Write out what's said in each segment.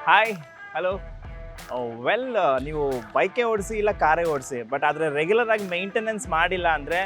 Hi hello well ನೀವು ಬೈಕೇ ಓಡಿಸಿ ಇಲ್ಲ ಕಾರೇ ಓಡಿಸಿ, ಬಟ್ ಆದರೆ ರೆಗ್ಯುಲರ್ ಆಗಿ ಮೇಂಟೆನೆನ್ಸ್ ಮಾಡಿಲ್ಲ ಅಂದರೆ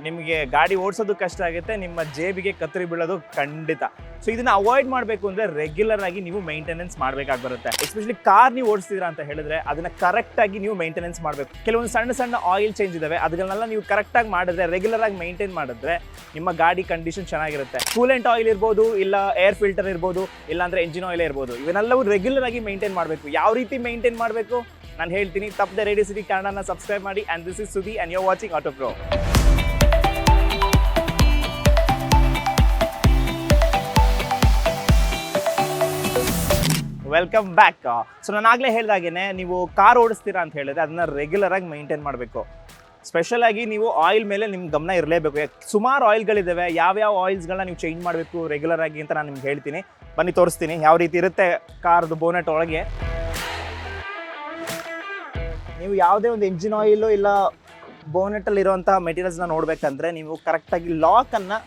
ನಿಮಗೆ ಗಾಡಿ ಓಡಿಸೋದು ಕಷ್ಟ ಆಗುತ್ತೆ, ನಿಮ್ಮ ಜೇಬಿಗೆ ಕತ್ತರಿ ಬೀಳೋದು ಖಂಡಿತ. ಸೊ ಇದನ್ನು ಅವಾಯ್ಡ್ ಮಾಡಬೇಕು ಅಂದರೆ ರೆಗ್ಯುಲರ್ ಆಗಿ ನೀವು ಮೇಂಟೆನೆನ್ಸ್ ಮಾಡಬೇಕಾಗಿ ಬರುತ್ತೆ. ಎಸ್ಪೆಷಲಿ ಕಾರ್ ನೀವು ಓಡಿಸ್ತೀರಾ ಅಂತ ಹೇಳಿದ್ರೆ ಅದನ್ನು ಕರೆಕ್ಟಾಗಿ ನೀವು ಮೇಂಟೆನೆನ್ಸ್ ಮಾಡಬೇಕು. ಕೆಲವೊಂದು ಸಣ್ಣ ಸಣ್ಣ ಆಯಿಲ್ ಚೇಂಜ್ ಇದಾವೆ, ಅದನ್ನೆಲ್ಲ ನೀವು ಕರೆಕ್ಟಾಗಿ ಮಾಡಿದ್ರೆ, ರೆಗ್ಯುಲರ್ ಆಗಿ ಮೇಂಟೈನ್ ಮಾಡಿದ್ರೆ ನಿಮ್ಮ ಗಾಡಿ ಕಂಡೀಷನ್ ಚೆನ್ನಾಗಿರುತ್ತೆ. ಕೂಲೆಂಟ್ ಆಯಿಲ್ ಇರ್ಬೋದು, ಇಲ್ಲ ಏರ್ ಫಿಲ್ಟರ್ ಇರ್ಬೋದು, ಇಲ್ಲಾಂದರೆ ಎಂಜಿನ್ ಆಯಿಲ್ ಇರ್ಬೋದು, ಇವನ್ನೆಲ್ಲವೂ ರೆಗ್ಯುಲರ್ ಆಗಿ ಮೇಂಟೈನ್ ಮಾಡಬೇಕು. ಯಾವ ರೀತಿ ಮೇಂಟೈನ್ ಮಾಡಬೇಕು ನಾನು ಹೇಳ್ತೀನಿ. ತಪ್ಪದೆ ರೇಡಿಯೋ ಸಿಟಿ ಕನ್ನಡನ ಸಬ್ಸ್ಕ್ರೈಬ್ ಮಾಡಿ. And this is Sudhi and you are watching AutoPRO. Welcome back. So ನಾನು ಆಗಲೇ ಹೇಳಿದಾಗೇ ನೀವು ಕಾರ್ ಓಡಿಸ್ತೀರಾ ಅಂತ ಹೇಳಿದ್ರೆ ಅದನ್ನ ರೆಗ್ಯುಲರ್ ಆಗಿ ಮೇಂಟೈನ್ ಮಾಡಬೇಕು. ಸ್ಪೆಷಲ್ ಆಗಿ ನೀವು ಆಯಿಲ್ ಮೇಲೆ ನಿಮ್ಮ ಗಮನ ಇರಲೇಬೇಕು. ಸುಮಾರು ಆಯಿಲ್ಗಳಿದ್ದಾವೆ, ಯಾವ್ಯಾವ ಆಯಿಲ್ಸ್ಗಳನ್ನ ನೀವು ಚೇಂಜ್ ಮಾಡಬೇಕು ರೆಗ್ಯುಲರ್ ಆಗಿ ಅಂತ ನಾನು ನಿಮ್ಗೆ ಹೇಳ್ತೀನಿ. ಬನ್ನಿ ತೋರಿಸ್ತೀನಿ ಯಾವ ರೀತಿ ಇರುತ್ತೆ ಕಾರ್ದು ಬೋನೆಟ್ ಒಳಗೆ. ನೀವು ಯಾವುದೇ ಒಂದು ಎಂಜಿನ್ ಆಯಿಲು ಇಲ್ಲ ಬೋನೆಟಲ್ಲಿ ಇರುವಂಥ ಮೆಟೀರಿಯಲ್ಸ್ನ ನೋಡಬೇಕಂದ್ರೆ ನೀವು ಕರೆಕ್ಟಾಗಿ ಲಾಕನ್ನು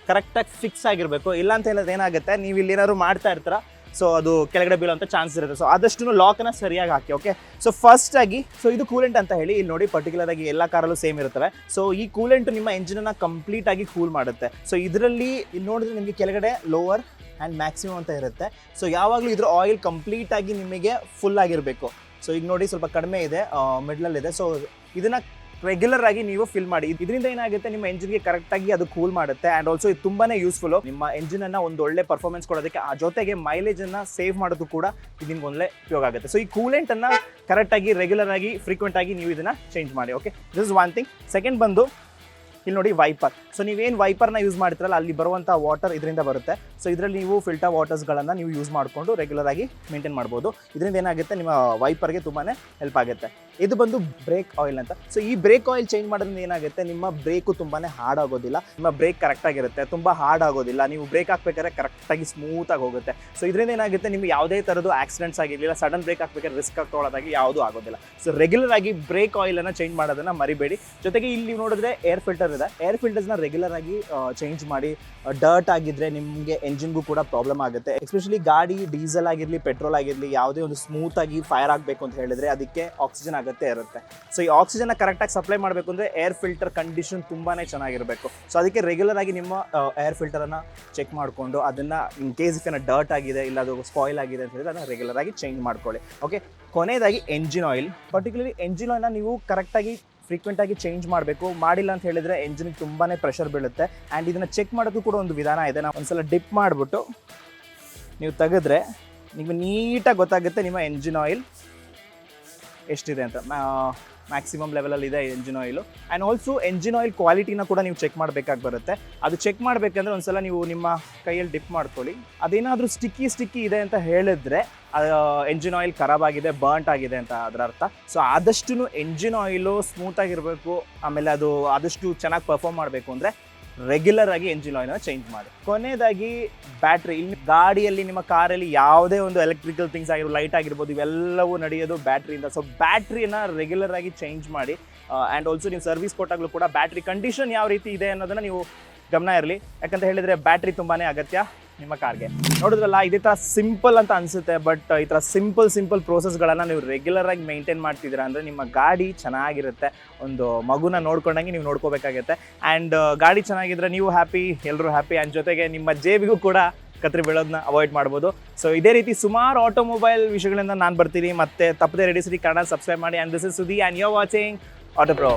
ಕರೆಕ್ಟಾಗಿ ಫಿಕ್ಸ್ ಆಗಿರಬೇಕು. ಇಲ್ಲ ಅಂತ ಹೇಳಿದ್ರೆ ಏನಾಗುತ್ತೆ, ನೀವು ಇಲ್ಲಿ ಏನಾದ್ರು ಮಾಡ್ತಾ ಇರ್ತೀರ, ಸೊ ಅದು ಕೆಳಗಡೆ ಬೀಳುವಂಥ ಚಾನ್ಸ್ ಇರುತ್ತೆ. ಸೊ ಆದಷ್ಟು ಲಾಕನ್ನು ಸರಿಯಾಗಿ ಹಾಕಿ. ಓಕೆ, ಸೊ ಫಸ್ಟ್ ಆಗಿ ಇದು ಕೂಲೆಂಟ್ ಅಂತ ಹೇಳಿ ಇಲ್ಲಿ ನೋಡಿ, ಪರ್ಟಿಕ್ಯುಲರ್ ಆಗಿ ಎಲ್ಲ ಕಾರಲ್ಲೂ ಸೇಮ್ ಇರುತ್ತವೆ. ಸೊ ಈ ಕೂಲೆಂಟ್ ನಿಮ್ಮ ಎಂಜಿನನ್ನು ಕಂಪ್ಲೀಟ್ ಆಗಿ ಕೂಲ್ ಮಾಡುತ್ತೆ. ಸೊ ಇದರಲ್ಲಿ ಇಲ್ಲಿ ನೋಡಿದ್ರೆ ನಿಮಗೆ ಕೆಳಗಡೆ ಲೋವರ್ ಆ್ಯಂಡ್ ಮ್ಯಾಕ್ಸಿಮಮ್ ಅಂತ ಇರುತ್ತೆ. ಸೊ ಯಾವಾಗಲೂ ಇದ್ರ ಆಯಿಲ್ ಕಂಪ್ಲೀಟ್ ಆಗಿ ನಿಮಗೆ ಫುಲ್ ಆಗಿರಬೇಕು. ಸೊ ಈಗ ನೋಡಿ ಸ್ವಲ್ಪ ಕಡಿಮೆ ಇದೆ, ಮಿಡ್ಲಲ್ಲಿದೆ. ಸೊ ಇದನ್ನು ರೆಗ್ಯುಲರ್ ಆಗಿ ನೀವು ಫಿಲ್ ಮಾಡಿ. ಇದರಿಂದ ಏನಾಗುತ್ತೆ, ನಿಮ್ಮ ಎಂಜಿನ್ಗೆ ಕರೆಕ್ಟಾಗಿ ಅದು ಕೂಲ್ ಮಾಡುತ್ತೆ. ಆ್ಯಂಡ್ ಆಲ್ಸೋ ಇದು ತುಂಬಾನೇ ಯೂಸ್ಫುಲ್ ನಿಮ್ಮ ಎಂಜಿನನ್ನು ಒಂದು ಒಳ್ಳೆ ಪರ್ಫಾರ್ಮೆನ್ಸ್ ಕೊಡೋದಕ್ಕೆ, ಆ ಜೊತೆಗೆ ಮೈಲೇಜನ್ನು ಸೇವ್ ಮಾಡೋದು ಕೂಡ ಇದು ನಿಮ್ಗೆ ಒಳ್ಳೆ ಉಪಯೋಗ ಆಗುತ್ತೆ. ಸೊ ಈ ಕೂಲೆಂಟನ್ನು ಕರೆಕ್ಟಾಗಿ ರೆಗ್ಯುಲರ್ ಆಗಿ ಫ್ರೀಕ್ವೆಂಟ್ ಆಗಿ ನೀವು ಇದನ್ನು ಚೇಂಜ್ ಮಾಡಿ. Okay, this is one thing. Second ಬಂದು ಇಲ್ಲಿ ನೋಡಿ ವೈಪರ್. ಸೊ ನೀವೇನು ವೈಪರ್ನ ಯೂಸ್ ಮಾಡ್ತಿರಲ್ಲ ಅಲ್ಲಿ ಬರುವಂಥ ವಾಟರ್ ಇದರಿಂದ ಬರುತ್ತೆ. ಸೊ ಇದರಲ್ಲಿ ನೀವು ಫಿಲ್ಟರ್ ವಾಟರ್ಸ್ಗಳನ್ನು ನೀವು ಯೂಸ್ ಮಾಡಿಕೊಂಡು ರೆಗ್ಯುಲರ್ ಆಗಿ ಮೇಂಟೈನ್ ಮಾಡ್ಬೋದು. ಇದರಿಂದ ಏನಾಗುತ್ತೆ, ನಿಮ್ಮ ವೈಪರ್ಗೆ ತುಂಬಾ ಹೆಲ್ಪ್ ಆಗುತ್ತೆ. ಇದು ಬಂದು ಬ್ರೇಕ್ ಆಯಿಲ್ ಅಂತ. ಸೊ ಈ ಬ್ರೇಕ್ ಆಯಿಲ್ ಚೇಂಜ್ ಮಾಡೋದ್ರಿಂದ ಏನಾಗುತ್ತೆ, ನಿಮ್ಮ ಬ್ರೇಕು ತುಂಬಾ ಹಾರ್ಡ್ ಆಗೋದಿಲ್ಲ, ನಿಮ್ಮ ಬ್ರೇಕ್ ಕರೆಕ್ಟಾಗಿರುತ್ತೆ, ತುಂಬ ಹಾರ್ಡ್ ಆಗೋದಿಲ್ಲ. ನೀವು ಬ್ರೇಕ್ ಹಾಕ್ಬೇಕಾದ್ರೆ ಕರೆಕ್ಟಾಗಿ ಸ್ಮೂತಾಗಿ ಹೋಗುತ್ತೆ. ಸೊ ಇದರಿಂದ ಏನಾಗುತ್ತೆ, ನಿಮಗೆ ಯಾವುದೇ ಥರದ್ದು ಆಕ್ಸಿಡೆಂಟ್ಸ್ ಆಗಿರಲಿಲ್ಲ, ಸಡನ್ ಬ್ರೇಕ್ ಹಾಕ್ಬೇಕಾದ್ರೆ ರಿಸ್ಕ್ ತೊಗೊಳೋದಾಗಿ ಯಾವುದೂ ಆಗೋದಿಲ್ಲ. ಸೊ ರೆಗ್ಯುಲರ್ ಆಗಿ ಬ್ರೇಕ್ ಆಯಿಲನ್ನು ಚೇಂಜ್ ಮಾಡೋದನ್ನು ಮರಿಬೇಡಿ. ಜೊತೆಗೆ ಇಲ್ಲಿ ನೋಡಿದ್ರೆ ಏರ್ ಫಿಲ್ಟರ್ ಇದೆ, ಏರ್ ಫಿಲ್ಟರ್ಸ್ನ ರೆಗ್ಯುಲರ್ ಆಗಿ ಚೇಂಜ್ ಮಾಡಿ. ಡರ್ಟ್ ಆಗಿದ್ರೆ ನಿಮಗೆ ಎಂಜಿನ್ಗೂ ಕೂಡ ಪ್ರಾಬ್ಲಮ್ ಆಗುತ್ತೆ. ಎಸ್ಪೆಷಲಿ ಗಾಡಿ ಡೀಸೆಲ್ ಆಗಿರಲಿ ಪೆಟ್ರೋಲ್ ಆಗಿರಲಿ ಯಾವುದೇ ಒಂದು ಸ್ಮೂತಾಗಿ ಫೈರ್ ಆಗಬೇಕು ಅಂತ ಹೇಳಿದ್ರೆ ಅದಕ್ಕೆ ಆಕ್ಸಿಜನ್ ಅಗತ್ಯ ಇರುತ್ತೆ. ಸೊ ಈ ಆಕ್ಸಿಜನ್ನ ಕರೆಕ್ಟಾಗಿ ಸಪ್ಲೈ ಮಾಡಬೇಕು ಅಂದರೆ ಏರ್ ಫಿಲ್ಟರ್ ಕಂಡೀಷನ್ ತುಂಬಾ ಚೆನ್ನಾಗಿರಬೇಕು. ಸೊ ಅದಕ್ಕೆ ರೆಗ್ಯುಲರ್ ಆಗಿ ನಿಮ್ಮ ಏರ್ ಫಿಲ್ಟರನ್ನು ಚೆಕ್ ಮಾಡಿಕೊಂಡು ಅದನ್ನು ಇನ್ ಕೇಸ್ ಇಫ್ ಏನೋ ಡರ್ಟ್ ಆಗಿದೆ ಇಲ್ಲ ಅದು ಸ್ಪಾಯ್ಲ್ ಆಗಿದೆ ಅಂತ ಹೇಳಿದ್ರೆ ಅದನ್ನು ರೆಗ್ಯುಲರ್ ಆಗಿ ಚೇಂಜ್ ಮಾಡ್ಕೊಳ್ಳಿ. ಓಕೆ, ಕೊನೆಯದಾಗಿ ಎಂಜಿನ್ ಆಯಿಲ್. ಪರ್ಟಿಕ್ಯುಲರ್ಲಿ ಎಂಜಿನ್ ಆಯಿಲ್ನ ನೀವು ಕರೆಕ್ಟಾಗಿ ಫ್ರೀಕ್ವೆಂಟಾಗಿ ಚೇಂಜ್ ಮಾಡಬೇಕು. ಮಾಡಿಲ್ಲ ಅಂತ ಹೇಳಿದರೆ ಎಂಜಿನ್ಗೆ ತುಂಬಾ ಪ್ರೆಷರ್ ಬೀಳುತ್ತೆ. ಆ್ಯಂಡ್ ಇದನ್ನು ಚೆಕ್ ಮಾಡೋದು ಕೂಡ ಒಂದು ವಿಧಾನ ಇದೆ. ನಾವು ಒಂದ್ಸಲ ಡಿಪ್ ಮಾಡಿಬಿಟ್ಟು ನೀವು ತೆಗೆದ್ರೆ ನಿಮಗೆ ನೀಟಾಗಿ ಗೊತ್ತಾಗುತ್ತೆ ನಿಮ್ಮ ಎಂಜಿನ್ ಆಯಿಲ್ ಎಷ್ಟಿದೆ ಅಂತ. ಮ್ಯಾಕ್ಸಿಮಮ್ ಲೆವೆಲಲ್ಲಿ ಇದೆ engine oil. And also engine oil ಕ್ವಾಲಿಟಿನ ಕೂಡ ನೀವು ಚೆಕ್ ಮಾಡಬೇಕಾಗಿ ಬರುತ್ತೆ. ಅದು ಚೆಕ್ ಮಾಡಬೇಕಂದ್ರೆ ಒಂದ್ಸಲ ನೀವು ನಿಮ್ಮ ಕೈಯಲ್ಲಿ ಡಿಪ್ ಮಾಡ್ಕೊಳ್ಳಿ. ಅದೇನಾದರೂ ಸ್ಟಿಕ್ಕಿ ಇದೆ ಅಂತ ಹೇಳಿದ್ರೆ ಎಂಜಿನ್ ಆಯಿಲ್ ಖರಾಬ್ ಆಗಿದೆ, ಬರ್ಂಟ್ ಆಗಿದೆ ಅಂತ ಅದರ ಅರ್ಥ. ಸೊ ಆದಷ್ಟು ಎಂಜಿನ್ ಆಯಿಲು ಸ್ಮೂತಾಗಿರಬೇಕು, ಆಮೇಲೆ ಅದು ಆದಷ್ಟು ಚೆನ್ನಾಗಿ ಪರ್ಫಾರ್ಮ್ ಮಾಡಬೇಕು ಅಂದರೆ ರೆಗ್ಯುಲರ್ ಆಗಿ ಎಂಜಿನ್ ಆಯಿಲ್ನ ಚೇಂಜ್ ಮಾಡಿ. ಕೊನೆಯದಾಗಿ ಬ್ಯಾಟ್ರಿ. ಇಲ್ಲಿ ಗಾಡಿಯಲ್ಲಿ ನಿಮ್ಮ ಕಾರಲ್ಲಿ ಯಾವುದೇ ಒಂದು ಎಲೆಕ್ಟ್ರಿಕಲ್ ಥಿಂಗ್ಸ್ ಆಗಿರ್ಬೋದು, ಲೈಟ್ ಆಗಿರ್ಬೋದು, ಇವೆಲ್ಲವೂ ನಡೆಯೋದು ಬ್ಯಾಟ್ರಿಯಿಂದ. ಸೊ ಬ್ಯಾಟ್ರಿಯನ್ನು ರೆಗ್ಯುಲರ್ ಆಗಿ ಚೇಂಜ್ ಮಾಡಿ. ಆ್ಯಂಡ್ ಆಲ್ಸೋ ನೀವು ಸರ್ವಿಸ್ ಕೊಟ್ಟಾಗಲೂ ಕೂಡ ಬ್ಯಾಟ್ರಿ ಕಂಡೀಷನ್ ಯಾವ ರೀತಿ ಇದೆ ಅನ್ನೋದನ್ನು ನೀವು ಗಮನ ಇರಲಿ. ಯಾಕಂತ ಹೇಳಿದರೆ ಬ್ಯಾಟ್ರಿ ತುಂಬಾ ಅಗತ್ಯ ನಿಮ್ಮ ಕಾರ್ಗೆ. ನೋಡಿದ್ರಲ್ಲ, ಇದೇ ಥರ ಸಿಂಪಲ್ ಅಂತ ಅನಿಸುತ್ತೆ, ಬಟ್ ಈ ಥರ ಸಿಂಪಲ್ ಪ್ರೋಸೆಸ್ಗಳನ್ನು ನೀವು ರೆಗ್ಯುಲರ್ ಆಗಿ ಮೇಂಟೈನ್ ಮಾಡ್ತಿದ್ದೀರಾ ಅಂದರೆ ನಿಮ್ಮ ಗಾಡಿ ಚೆನ್ನಾಗಿರುತ್ತೆ. ಒಂದು ಮಗುನ ನೋಡ್ಕೊಂಡಂಗೆ ನೀವು ನೋಡ್ಕೋಬೇಕಾಗುತ್ತೆ. ಆ್ಯಂಡ್ ಗಾಡಿ ಚೆನ್ನಾಗಿದ್ರೆ ನೀವು ಹ್ಯಾಪಿ, ಎಲ್ಲರೂ ಹ್ಯಾಪಿ. ಆ್ಯಂಡ್ ಜೊತೆಗೆ ನಿಮ್ಮ ಜೇಬಿಗೂ ಕೂಡ ಕತ್ರಿ ಬೀಳೋದನ್ನ ಅವಾಯ್ಡ್ ಮಾಡ್ಬೋದು. ಸೊ ಇದೇ ರೀತಿ ಸುಮಾರು ಆಟೋಮೊಬೈಲ್ ವಿಷಯಗಳಿಂದ ನಾನು ಬರ್ತೀನಿ. ಮತ್ತೆ ತಪ್ಪದೆ ರೇಡಿಯೋ ಸಿಟಿ ಕನ್ನಡ ಸಬ್ಸ್ಕ್ರೈಬ್ ಮಾಡಿ. And this is Sudhi and you are watching AutoPRO.